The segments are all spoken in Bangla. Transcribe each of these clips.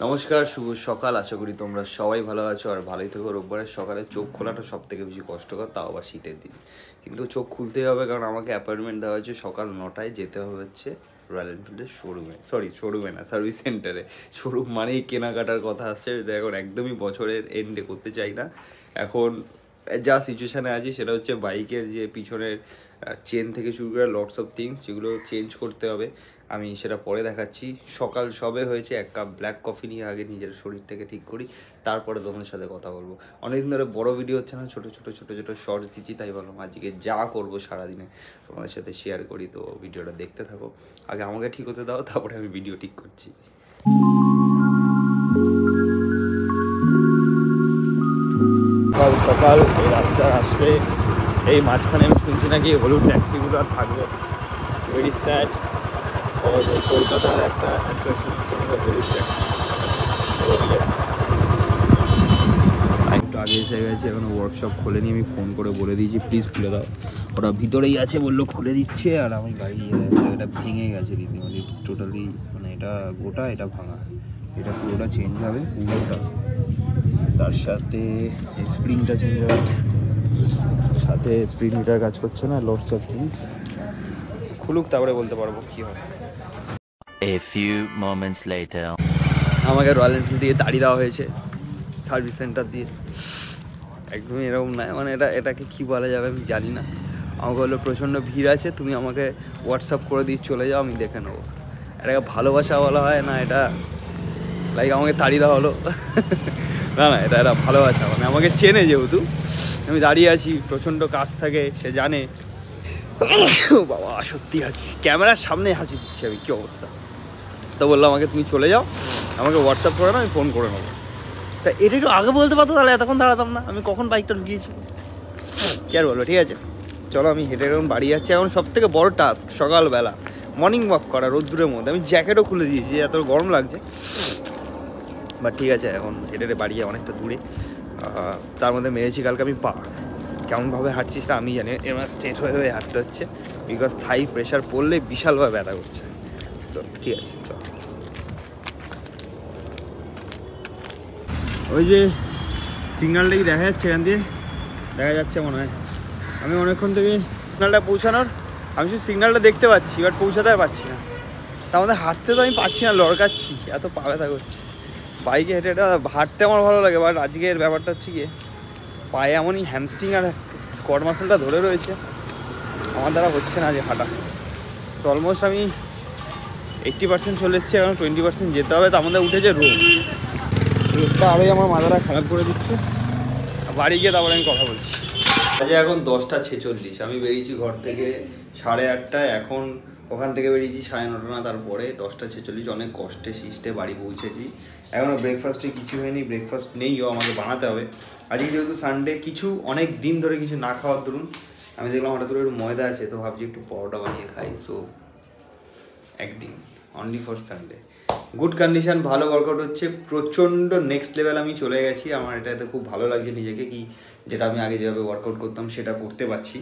নমস্কার, শুভ সকাল। আশা করি তোমরা সবাই ভালো আছো আর ভালোই থেকো। রোববারের সকালে চোখ খোলাটা সব থেকে বেশি কষ্টকর, তাও আবার শীতের দিন। কিন্তু চোখ খুলতেই হবে, কারণ আমাকে অ্যাপয়েন্টমেন্ট দেওয়া হয়েছে সকাল 9টায়। যেতে হবে হচ্ছে রয়্যাল এনফিল্ডের শোরুমে না, সার্ভিস সেন্টারে। শোরুম মানেই কেনাকাটার কথা আসছে, যেটা এখন একদমই বছরের এন্ডে করতে চাই না। এখন যা সিচুয়েশানে আছি সেটা হচ্ছে বাইকের যে পিছনের চেন থেকে শুরু করে লটস অফ থিংস, যেগুলো চেঞ্জ করতে হবে। আমি সেটা পরে দেখাচ্ছি। সকাল সবে হয়েছে, এক কাপ ব্ল্যাক কফি নিয়ে আগে নিজের শরীরটাকে ঠিক করি, তারপরে তোমাদের সাথে কথা বলবো। অনেকদিন ধরে বড় ভিডিও হচ্ছে না, ছোটো ছোটো ছোটো ছোটো শর্টস দিচ্ছি, তাই বললাম আজকে যা করবো সারাদিনে তোমাদের সাথে শেয়ার করি। তো ভিডিওটা দেখতে থাকো, আগে আমাকে ঠিক হতে দাও, তারপরে আমি ভিডিও ঠিক করছি। সকাল সকাল এই রাস্তায় আসলে এই মাঝখানে আমি শুনছি নাকি হলুদ ট্যাক্সিগুলো আর থাকবে। Very sad. কলকাতার একটা অ্যাট্রাকশন হচ্ছে হলুদ ট্যাক্সি। একটু আগে এসে গেছে, এখনো ওয়ার্কশপ খোলেনি। আমি ফোন করে বলে দিয়েছি প্লিজ খুলে দাও। ওরা ভিতরেই আছে, বললো খুলে দিচ্ছে। আর আমি গাড়ি এটা ভেঙে গেছে রীতিমতো, টোটালি। মানে এটা গোটা, এটা ভাঙা, এটা পুরোটা চেঞ্জ হবে পুরোটা। তার সাথে স্প্রিংটা চেঞ্জ হবে, সাথে স্প্রিং মিটার কাজ করছে না, লটস অফ থিংস। খুলুক, তারপরে বলতে পারবো কী হয়। A few moments later. আমাকে রয়্যাল এনফিল্ড দিয়ে তাড়িয়ে দেওয়া হয়েছে সার্ভিস সেন্টার দিয়ে। একদমই এরকম নয়, মানে এটাকে কী বলা যাবে আমি জানি না। আমাকে বললো প্রচণ্ড ভিড় আছে, তুমি আমাকে হোয়াটসঅ্যাপ করে দিয়ে চলে যাও, আমি দেখে নেবো। এটাকে ভালোবাসা বলা হয় না, এটা লাইক আমাকে তাড়িয়ে দেওয়া হলো। না না, এটা ভালোবাসা। মানে আমাকে চেনে, যেহেতু আমি দাঁড়িয়ে আছি, প্রচণ্ড কাজ থাকে, সে জানে। বাবা সত্যি হাঁচি, ক্যামেরার সামনে হাঁচি দিচ্ছি আমি, কী অবস্থা। তো বললাম আমাকে তুমি চলে যাও, আমাকে হোয়াটসঅ্যাপ করে না, আমি ফোন করে নেবো। তা এটা একটু আগে বলতে পারতো, তাহলে এতক্ষণ দাঁড়াতাম না। আমি কখন বাইকটা ঢুকিয়েছি, কি আর বলবো। ঠিক আছে, চলো আমি হেঁটে এখন বাড়ি যাচ্ছি। এখন সব থেকে বড় টাস্ক সকালবেলা মর্নিং ওয়াক করা রোদ্দুরের মধ্যে। আমি জ্যাকেটও খুলে দিয়েছি, এত গরম লাগছে। বাট ঠিক আছে, এখন হেঁটে বাড়ি যায়, অনেকটা দূরে। তার মধ্যে মেরেছি কালকে আমি পা। কেমনভাবে হাঁটছিস না আমি জানি, এবার স্ট্রেট হয়ে হাঁটতে হচ্ছে, বিকজ থাই প্রেশার পড়লে বিশালভাবে ব্যথা করছে। তো ঠিক আছে, চল। ওই যে সিগন্যালটা কি দেখা যাচ্ছে? এখান দিয়ে দেখা যাচ্ছে মনে হয়। আমি অনেকক্ষণ থেকে সিগন্যালটা পৌঁছানোর, আমি শুধু সিগন্যালটা দেখতে পাচ্ছি, বাট পৌঁছাতে আর পারছি না। তার মধ্যে হাঁটতে তো আমি পাচ্ছি না, লড়কাচ্ছি, এত পা ব্যথা করছে। বাইকে হেঁটে হাঁটতে আমার ভালো লাগে, বাট আজকের ব্যাপারটা হচ্ছে গিয়ে পায়ে এমনই হ্যামস্ট্রিং আর স্কোয়াট মাসলটা ধরে রয়েছে, আমার দ্বারা হচ্ছে না যে হাঁটা। তো অলমোস্ট আমি 80% চলে এসেছি, এখন 20% যেতে হবে। তার মধ্যে উঠেছে রোদটা আরোই আমার মাথাটা খারাপ করে দিচ্ছে। বাড়ি গিয়ে তারপরে আমি কথা বলছি। আজ এখন 10টা 46, আমি বেরিয়েছি ঘর থেকে 8:30টায়। এখন ওখান থেকে বেরিয়েছি 9:30 না, তারপরে 10টা 46 অনেক কষ্টে শিষ্টে বাড়ি পৌঁছেছি। এখনও ব্রেকফাস্টে কিছু হয়নি, ব্রেকফাস্ট নেইও, আমাকে বানাতে হবে। আজকে যেহেতু সানডে, কিছু অনেক দিন ধরে কিছু না খাওয়ার দরুন আমি দেখলাম হঠাৎ করে একটু ময়দা আছে, তো ভাবছি একটু পরোটা বানিয়ে খাই। সো একদিন only for Sunday. Good condition, ভালো ওয়ার্কআউট হচ্ছে, প্রচণ্ড নেক্সট লেভেল আমি চলে গেছি। আমার এটাতে খুব ভালো লাগছে নিজেকে, কি যেটা আমি আগে যেভাবে ওয়ার্কআউট করতাম সেটা করতে পারছি।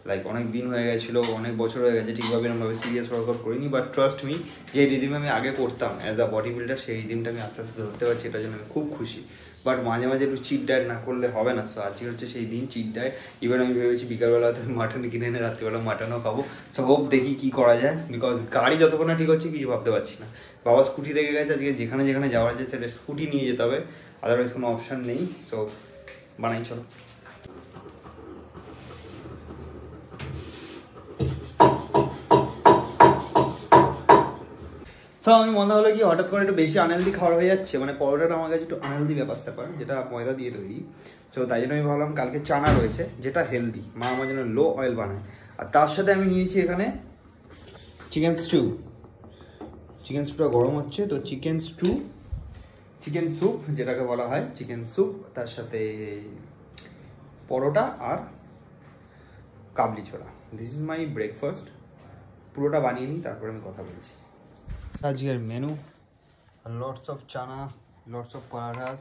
লাইক অনেক দিন হয়ে গেছিলো, অনেক বছর হয়ে গেছে ঠিকভাবে এরকমভাবে সিরিয়াস ওয়ার্কআউট করিনি। বাট ট্রাস্ট মি, যে রিদিমে আমি আগে করতাম অ্যাজ আ বডি বিল্ডার, সেই রিদিমটা আমি আস্তে আস্তে ধরতে পারছি, এটার জন্য আমি খুব খুশি। বাট মাঝে মাঝে একটু চিট ডায়েট না করলে হবে না। সো আজকে হচ্ছে সেই দিন, চিট ডায়েট। ইভেন আমি ভেবেছি বিকালবেলা হয়তো আমি মাটন কিনে এনে রাত্রিবেলা মাটনও খাবো। সো হোপ দেখি কী করা যায়, বিকজ গাড়ি যতক্ষণ না ঠিক হচ্ছে কিছু ভাবতে পারছি না। বাবা স্কুটি রেখে গেছে, আজকে যেখানে যেখানে যাওয়া আছে সেটা স্কুটি নিয়ে যেতে হবে, আদারওয়াইজ কোনো অপশান নেই। সো বানাই, চলো। সো আমি মনে হলো কি হঠাৎ করে একটু বেশি আনহেলদি খাবার হয়ে যাচ্ছে, মানে পরোটাটা আমার কাছে একটু আনহেলদি ব্যাপার স্যাপার, যেটা ময়দা দিয়ে তৈরি। সো তাই জন্য আমি ভাবলাম কালকে চানা রয়েছে, যেটা হেলদি, মা আমার জন্য লো অয়েল বানায়। আর তার সাথে আমি নিয়েছি এখানে চিকেন স্টু। চিকেন স্টুটা গরম হচ্ছে, তো চিকেন স্যুপ যেটাকে বলা হয়, চিকেন স্যুপ, তার সাথে পরোটা আর কাবলি ছোলা। This is my breakfast. পুরোটা বানিয়ে নিই, তারপরে আমি কথা বলছি। আজকের menu, lots of chana, lots of parathas,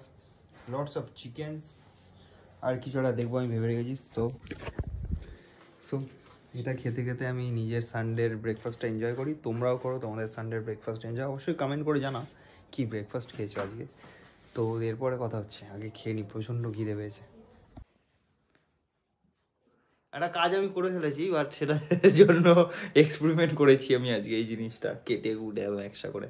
lots of chickens, আর কিছুটা দেখবো আমি ভেবে রেখেছি। সো এটা খেতে খেতে আমি নিজের সানডের ব্রেকফাস্টটা এনজয় করি। তোমরাও করো তোমাদের সানডের ব্রেকফাস্ট এনজয়। অবশ্যই কমেন্ট করে জানাও কি ব্রেকফাস্ট খেয়েছো আজকে? তো এরপরে কথা হচ্ছে, আগে খেয়ে নি, প্রচণ্ড খিদে পেয়েছে। একটা কাজ আমি করে ফেলেছি, বাট সেটার জন্য এক্সপেরিমেন্ট করেছি আমি আজকে এই জিনিসটা কেটে কুটে একদম একসা করে।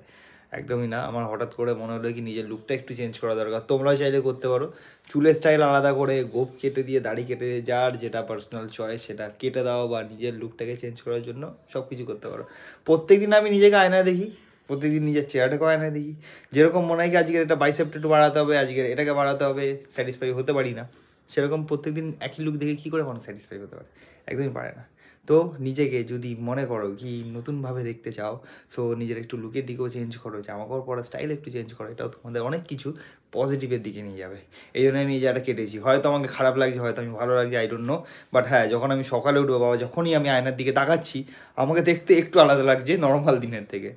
একদমই না, আমার হঠাৎ করে মনে হলো কি নিজের লুকটা একটু চেঞ্জ করা দরকার। তোমরাও চাইলে করতে পারো, চুলের স্টাইল আলাদা করে, গোপ কেটে দিয়ে, দাড়ি কেটে দিয়ে, যার যেটা পার্সোনাল চয়েস সেটা কেটে দাও, বা নিজের লুকটাকে চেঞ্জ করার জন্য সব কিছু করতে পারো। প্রত্যেকদিন আমি নিজেকে আয়নায় দেখি, প্রত্যেকদিন নিজের চেহারাটাকেও আয়নায় দেখি, যেরকম মনে হয় কি আজকের এটা বাইসেপটা একটু বাড়াতে হবে, আজকের এটাকে বাড়াতে হবে, স্যাটিসফাই হতে পারি না। সেরকম প্রত্যেকদিন একই লুক দেখে কী করে মানুষ স্যাটিসফাই হতে পারে? একদমই পারে না। তো নিজেকে যদি মনে করো কি নতুনভাবে দেখতে চাও, সো নিজের একটু লুকের দিকেও চেঞ্জ করো, জামাকাপড় পরার স্টাইল একটু চেঞ্জ করো, এটাও তোমাদের অনেক কিছু পজিটিভের দিকে নিয়ে যাবে। এই জন্য আমি এই জায়গাটা কেটেছি। হয়তো আমাকে খারাপ লাগছে, হয়তো আমি ভালো লাগছে, আই ডোন্ট নো, বাট হ্যাঁ, যখন আমি সকালে উঠবো বাবা, যখনই আমি আয়নার দিকে তাকাচ্ছি, আমাকে দেখতে একটু আলাদা লাগছে নর্মাল দিনের থেকে।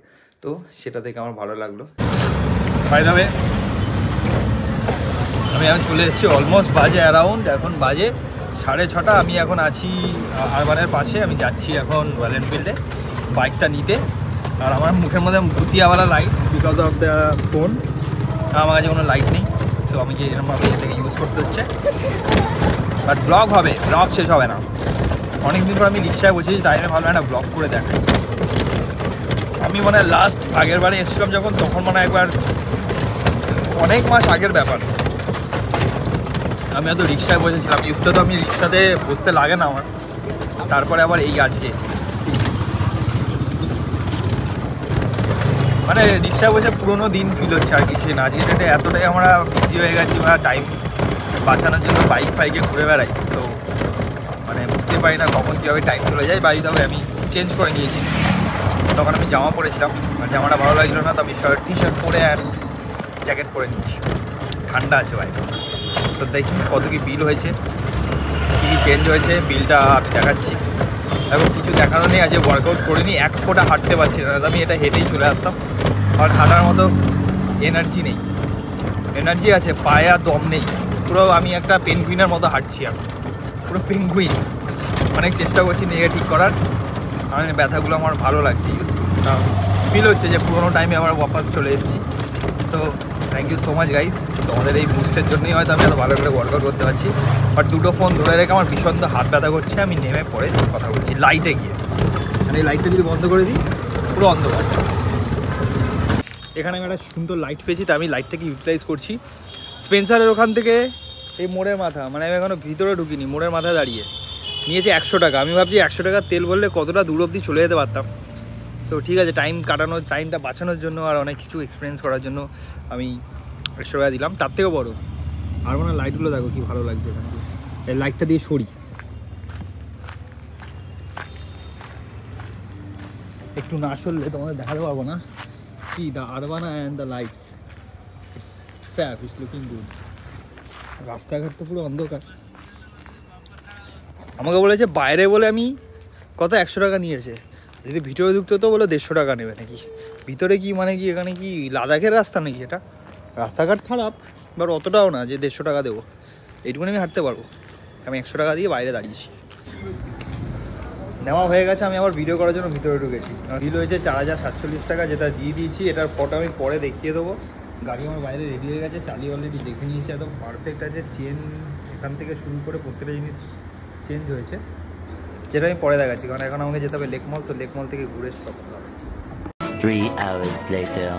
তো সেটা থেকে আমার ভালো লাগলো। বাই দ্য ওয়ে, আমি এখন চলে এসেছি, অলমোস্ট বাজে অ্যারাউন্ড, এখন বাজে 6:30। আমি এখন আছি আরবানের পাশে, আমি যাচ্ছি এখন রয়্যাল এনফিল্ডে বাইকটা নিতে। আর আমার মুখের মধ্যে ভুতিয়াওয়ালা light, because of the phone, আমার কাছে কোনো লাইট নেই, সো আমি যে এরকমভাবে এটাকে ইউজ করতে হচ্ছে। বাট ব্লগ হবে, ব্লগ শেষ হবে না। অনেকদিন পর আমি রিক্সায় বসেছি, তাই আমি ভাবলাম একটা ব্লগ করে দেখাই। আমি মানে লাস্ট আগের বারে এসেছিলাম যখন, তখন মানে একবার অনেক মাস আগের ব্যাপার, আমি হয়তো রিক্সায় বসেছিলাম। ইউজটা তো আমি রিক্সাতে বসতে লাগে না আমার, তারপরে আবার এই আজকে মানে রিক্সায় বসে পুরোনো দিন ফিল হচ্ছে আর কিছু না। আজকে ডেটে এতটাই আমরা বিজি হয়ে গেছি বা টাইম বাঁচানোর জন্য বাইক ফাইকে ঘুরে বেড়াই, তো মানে বুঝতে পারি না কখন কীভাবে টাইম চলে যায়। বাড়ি তবে আমি চেঞ্জ করে নিয়েছি, তখন আমি জামা পরেছিলাম, আর জামাটা ভালো লাগছিলো না, তো আমি টি শার্ট পরে আর জ্যাকেট পরে নিয়েছি। ঠান্ডা আছে বাইরে, তো দেখি কত কি বিল হয়েছে, কী কী চেঞ্জ হয়েছে, বিলটা আমি দেখাচ্ছি। এখন কিছু দেখানো নেই, আজ ওয়ার্কআউট করিনি, এক ফোঁটা হাঁটতে পারছি না, আমি এটা হেঁটেই চলে আসতাম। আর হাঁটার মতো এনার্জি নেই, এনার্জি আছে পায়ে আর দম নেই, পুরো আমি একটা পেনগুইনের মতো হাঁটছি এখন, পুরো পেনগুইন। অনেক চেষ্টা করছি নিজেকে ঠিক করার, আমার ব্যথাগুলো আমার ভালো লাগছে ইউজ ফিল হচ্ছে যে পুরোনো টাইমে আমার ওয়াপাস চলে এসেছি। So thank you so much guys, তোমাদের এই বুস্টের জন্যই হয়তো আমি এত ভালো করে ওয়ার্কআউট করতে পারছি। বাট দুটো ফোন ধরে রেখে আমার ভীষণ তো হাত ব্যথা করছে, আমি নেমে পরে কথা বলছি লাইটে গিয়ে। মানে এই লাইটটা যদি বন্ধ করে দিই পুরো অন্ধকার। এখানে আমি একটা সুন্দর লাইট পেয়েছি, তাই আমি লাইটটাকে ইউটিলাইজ করছি। স্পেন্সারের ওখান থেকে এই মোড়ের মাথা, মানে আমি এখনও ভিতরে ঢুকিনি, মোড়ের মাথায় দাঁড়িয়ে নিয়েছে 100 টাকা। আমি ভাবছি 100 টাকার তেল বললে কতটা দূর অবধি চলে যেতে পারতাম। সো ঠিক আছে, টাইম কাটানোর, টাইমটা বাঁচানোর জন্য আর অনেক কিছু এক্সপিরিয়েন্স করার জন্য আমি 100 টাকা দিলাম। তার থেকেও বড় আর মানে লাইটগুলো দেখো কি ভালো লাগছে। এখান থেকে এই লাইটটা দিয়ে সরি, একটু না সরলে তোমাদের দেখাতে পারবো না। C the Urbana and the lights, it's fab, it's looking good. রাস্তাঘাট তো পুরো অন্ধকার। আমাকে বলেছে বাইরে বলে আমি কত 100 টাকা নিয়েছে, যদি ভিতরে ঢুকতে তো বলে 150 টাকা নেবে নাকি। ভিতরে কি মানে কি, এখানে কি লাদাখের রাস্তা নাকি এটা? রাস্তাঘাট খারাপ, বাট অতটাও না যে 150 টাকা দেবো। এইটুকুনি আমি হাঁটতে পারবো, আমি 100 টাকা দিয়ে বাইরে দাঁড়িয়েছি। নেওয়া হয়ে গেছে, আমি আবার ভিডিও করার জন্য ভিতরে ঢুকেছি। বিল হয়েছে 4047 টাকা, যেটা দিয়ে দিয়েছি। এটার ফটো আমি পরে দেখিয়ে দেবো। গাড়ি আমার বাইরে রেডি হয়ে গেছে, চালিয়ে অলরেডি দেখে নিয়েছি, একদম পারফেক্ট আছে। চেন এখান থেকে শুরু করে প্রত্যেকটা জিনিস চেঞ্জ হয়েছে, যেটা আমি পরে দেখাচ্ছি, কারণ এখন আমাকে যেতে হবে লেক মল, তো লেক মল থেকে ঘুরে স্টপ করতে হবে। 3 hours later.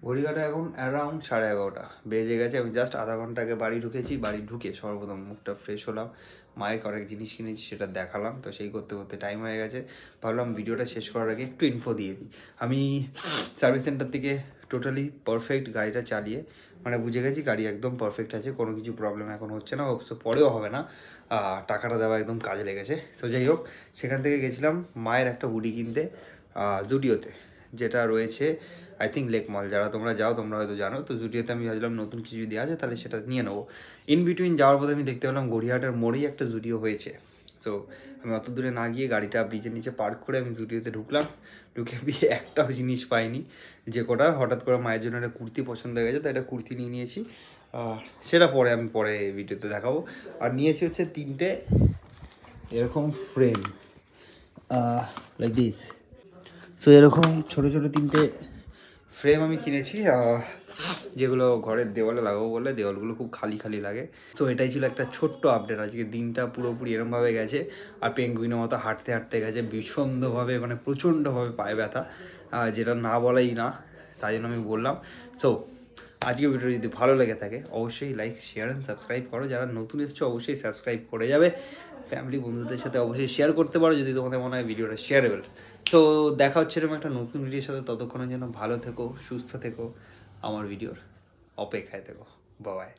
ঘড়িঘাটা এখন অ্যারাউন্ড 11:30 বেজে গেছে। আমি জাস্ট আধা ঘন্টা আগে বাড়ি ঢুকেছি। বাড়ি ঢুকে সর্বপ্রথম মুখটা ফ্রেশ হলাম, মায়ের অনেক জিনিস কিনেছি সেটা দেখালাম। তো সেই করতে করতে টাইম হয়ে গেছে। ভাবলাম ভিডিওটা শেষ করার আগে একটু ইনফো দিয়ে দিই। আমি সার্ভিস সেন্টার থেকে টোটালি পারফেক্ট গাড়িটা চালিয়ে মানে বুঝে গেছি গাড়ি একদম পারফেক্ট আছে, কোনো কিছু প্রবলেম এখন হচ্ছে না, অবশ্য পরেও হবে না। টাকাটা দেওয়া একদম কাজে লেগেছে। তো যাই হোক, সেখান থেকে গেছিলাম মায়ের একটা হুডি কিনতে জুডিওতে, যেটা রয়েছে আই থিঙ্ক লেক মল। যারা তোমরা যাও তোমরা হয়তো জানো। তো জুডিওতে আমি ভাবলাম নতুন কিছু যদি আছে তাহলে সেটা নিয়ে নেবো। ইন বিটুইন যাওয়ার পথে আমি দেখতে পেলাম গড়িয়াহাটের মোড়েই একটা জুডিও হয়েছে। সো আমি অত দূরে না গিয়ে গাড়িটা ব্রিজের নিচে পার্ক করে আমি জুডিওতে ঢুকলাম। ঢুকে একটাও জিনিস পাইনি, যে কটা হঠাৎ করে মায়ের জন্য একটা কুর্তি পছন্দ হয়ে গেছে, তো একটা কুর্তি নিয়ে নিয়েছি। সেটা পরে আমি পরে ভিডিওতে দেখাবো। আর নিয়েছি হচ্ছে 3টে এরকম ফ্রেম, লাইক দিস। সো এরকম ছোটো ছোটো 3টে ফ্রেম আমি কিনেছি যেগুলো ঘরের দেওয়ালে লাগাবো বলে, দেওয়ালগুলো খুব খালি খালি লাগে। সো এটাই ছিল একটা ছোট্ট আপডেট। আজকে দিনটা পুরোপুরি এরমভাবে গেছে, আর পেঙ্গুইনের মতো হাঁটতে হাঁটতে গেছে ভীষণভাবে, মানে প্রচণ্ডভাবে পায়ে ব্যথা, যেটা না বলাই না, তাই জন্য আমি বললাম। সো আজকে ভিডিও যদি ভালো লেগে থাকে অবশ্যই লাইক, শেয়ার অ্যান্ড সাবস্ক্রাইব করো। যারা নতুন এসছো অবশ্যই সাবস্ক্রাইব করে যাবে। ফ্যামিলি বন্ধুদের সাথে অবশ্যই শেয়ার করতে পারো যদি তোমাদের মনে হয় ভিডিওটা শেয়ারেবল। তো দেখা হচ্ছে এরকম একটা নতুন ভিডিওর সাথে। ততক্ষণের জন্য ভালো থেকো, সুস্থ থেকো, আমার ভিডিওর অপেক্ষায় থেকো। বাই।